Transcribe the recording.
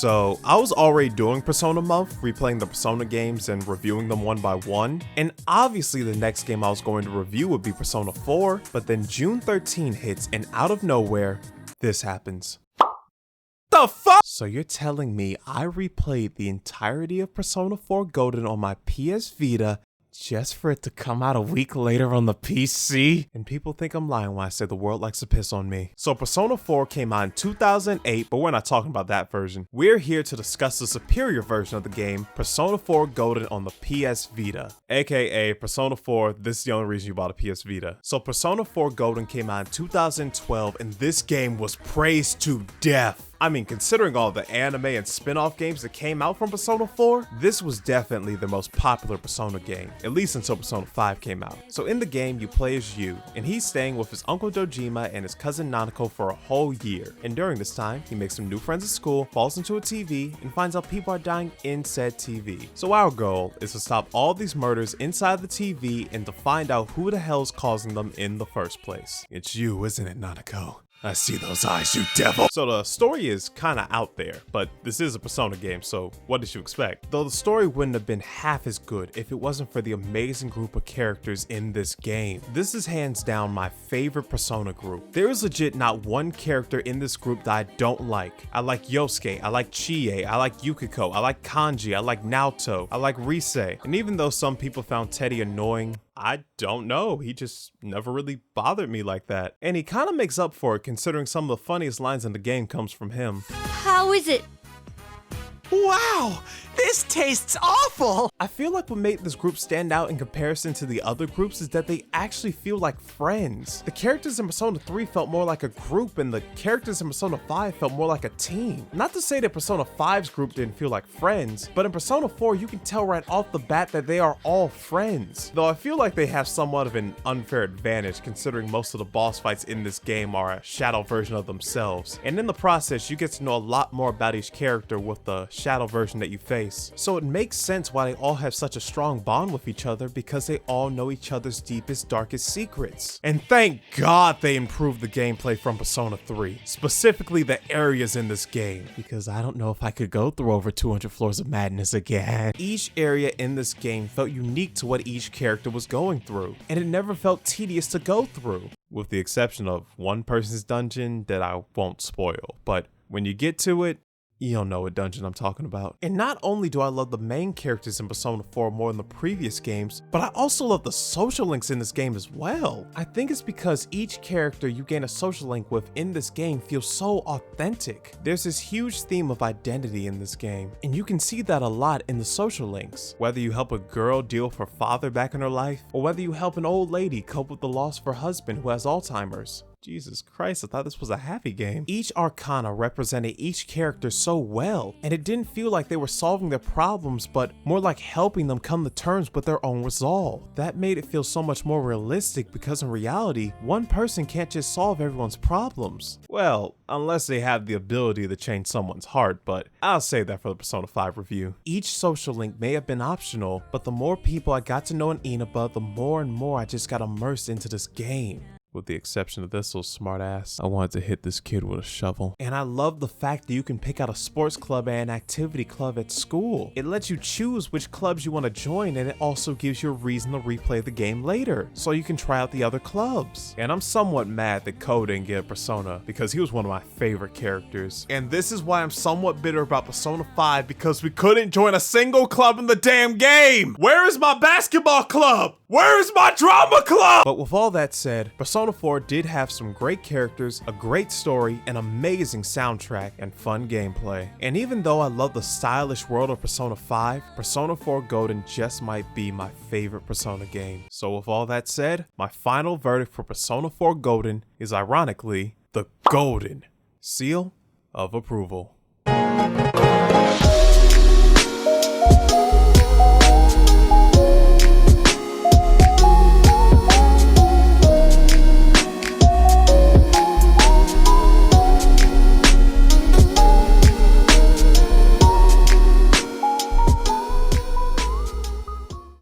So I was already doing Persona month, replaying the Persona games and reviewing them one by one, and obviously the next game I was going to review would be Persona 4, but then June 13 hits and out of nowhere, this happens. The fuck? So you're telling me I replayed the entirety of Persona 4 Golden on my PS Vita just for it to come out a week later on the PC? And people think I'm lying when I say the world likes to piss on me. So Persona 4 came out in 2008, but we're not talking about that version. We're here to discuss the superior version of the game, Persona 4 Golden on the PS Vita. AKA Persona 4, this is the only reason you bought a PS Vita. So Persona 4 Golden came out in 2012, and this game was praised to death. I mean, considering all the anime and spin-off games that came out from Persona 4, this was definitely the most popular Persona game, at least until Persona 5 came out. So in the game, you play as Yu, and he's staying with his uncle Dojima and his cousin Nanako for a whole year. And during this time, he makes some new friends at school, falls into a TV, and finds out people are dying in said TV. So our goal is to stop all these murders inside the TV and to find out who the hell's causing them in the first place. It's you, isn't it, Nanako? I see those eyes, you devil! So the story is kinda out there, but this is a Persona game, so what did you expect? Though the story wouldn't have been half as good if it wasn't for the amazing group of characters in this game. This is hands down my favorite Persona group. There is legit not one character in this group that I don't like. I like Yosuke, I like Chie, I like Yukiko, I like Kanji, I like Naoto, I like Rise, and even though some people found Teddy annoying, I don't know, he just never really bothered me like that. And he kinda makes up for it considering some of the funniest lines in the game comes from him. How is it? Wow, this tastes awful! I feel like what made this group stand out in comparison to the other groups is that they actually feel like friends. The characters in Persona 3 felt more like a group, and the characters in Persona 5 felt more like a team. Not to say that Persona 5's group didn't feel like friends, but in Persona 4 you can tell right off the bat that they are all friends. Though I feel like they have somewhat of an unfair advantage considering most of the boss fights in this game are a shadow version of themselves. And in the process you get to know a lot more about each character with the shadow version that you face. So it makes sense why they all have such a strong bond with each other, because they all know each other's deepest, darkest secrets. And thank God they improved the gameplay from Persona 3, specifically the areas in this game, because I don't know if I could go through over 200 floors of madness again. Each area in this game felt unique to what each character was going through, and it never felt tedious to go through, with the exception of one person's dungeon that I won't spoil, but when you get to it, you don't know what dungeon I'm talking about. And not only do I love the main characters in Persona 4 more than the previous games, but I also love the social links in this game as well. I think it's because each character you gain a social link with in this game feels so authentic. There's this huge theme of identity in this game, and you can see that a lot in the social links. Whether you help a girl deal with her father back in her life, or whether you help an old lady cope with the loss of her husband who has Alzheimer's. Jesus Christ, I thought this was a happy game. Each arcana represented each character so well, and it didn't feel like they were solving their problems, but more like helping them come to terms with their own resolve. That made it feel so much more realistic, because in reality, one person can't just solve everyone's problems. Well, unless they have the ability to change someone's heart, but I'll save that for the Persona 5 review. Each social link may have been optional, but the more people I got to know in Inaba, the more and more I just got immersed into this game. With the exception of this little smartass, I wanted to hit this kid with a shovel. And I love the fact that you can pick out a sports club and an activity club at school. It lets you choose which clubs you want to join, and it also gives you a reason to replay the game later, so you can try out the other clubs. And I'm somewhat mad that Ko didn't get a Persona, because he was one of my favorite characters. And this is why I'm somewhat bitter about Persona 5, because we couldn't join a single club in the damn game! Where is my basketball club? Where is my drama club? But with all that said, Persona 4 did have some great characters, a great story, an amazing soundtrack, and fun gameplay. And even though I love the stylish world of Persona 5, Persona 4 Golden just might be my favorite Persona game. So with all that said, my final verdict for Persona 4 Golden is ironically the Golden Seal of Approval.